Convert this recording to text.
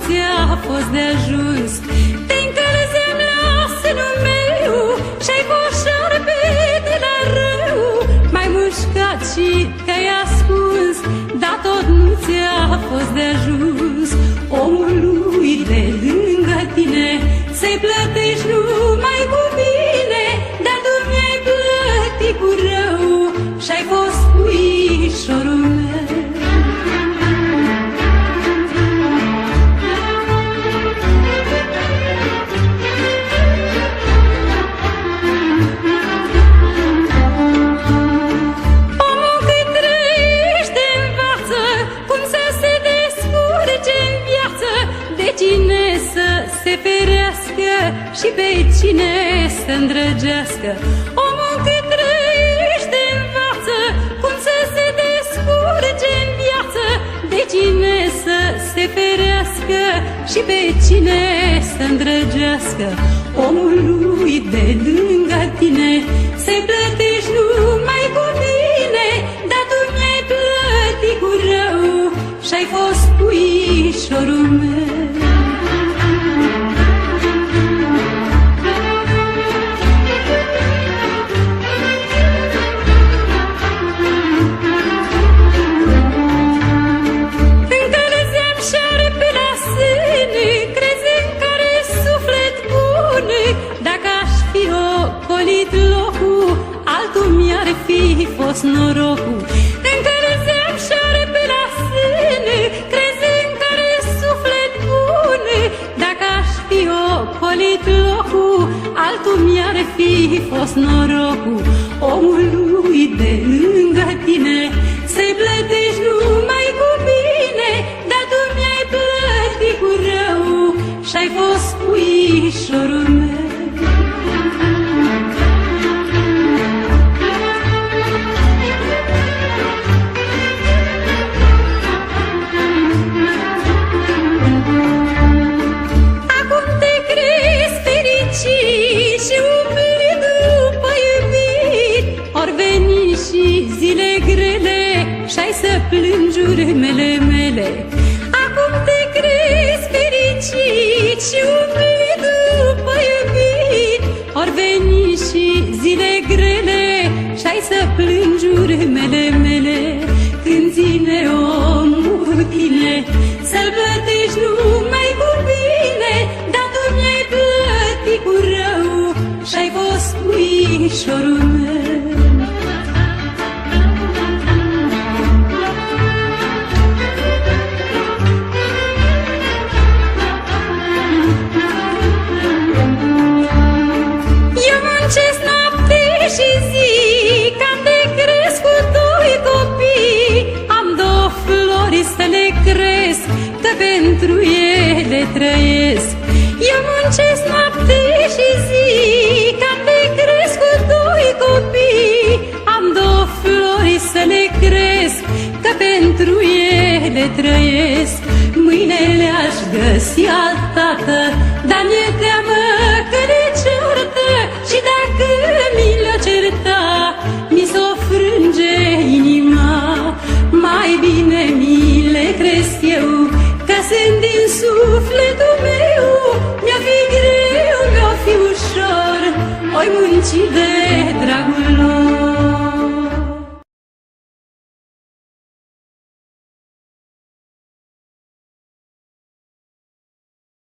ți-a fost de ajuns. Te încălzeam la sânul meu și-ai fost șarpe de la rău. M-ai mușcat și te-ai ascuns, dar tot nu ți-a fost de ajuns. Omului de lângă tine să-i plătești numai cu bine, dar tu mi-ai plătit cu rău și-ai fost puișorul meu. Omul cât trăiește învață cum să se descurce în viață, de cine să se ferească și pe cine să îndrăgească. Omul cât trăiește învață cum să se descurce în viață, de cine să se ferească și pe cine să îndrăgească. Omului de lângă tine să-i plătești numai cu bine, dar tu mi-ai plătit cu rău și-ai fost puișorul meu. Încălzeam șarpe la sâne, crezând că-are suflet bun. Dacă aș fi ocolit locul, altul mi-ar fi fost norocul. Încălzeam șarpe la sâne, crezând că-are suflet bun. Dacă aș fi ocolit locul, altul mi-ar fi fost norocul. Omului de lângă tine să-i plătești numai cu bine, dar tu mi-ai plătit cu rău și-ai fost puișorul meu. Acum te crezi fericit și umplit după iubit, or veni și zile grele și-ai să plângi urmele mele. Acum te crezi fericit și umplit după iubit, or veni și zile grele și-ai să plângi urmele mele. Când ține omul tine să-l plătești numai cu bine, dar tu mi-ai plătit cu rău și-ai fost puișorul meu. Eu muncesc noapte și zi, că-am de crescut doi copii. Am două flori să le cresc, că pentru ele trăiesc. Eu muncesc noapte și zi, că-am de crescut doi copii. Am două flori să le cresc, că pentru ele trăiesc. Mâine le-aș găsi alt tată, dar mi-e teamă că le ceartă. Și dacă mi le-o certa, mi s-o frânge inima. Mai bine mi le cresc eu, că sunt din sufletul meu. Mi-o fi greu, mi-o fi ușor, oi munci de dragul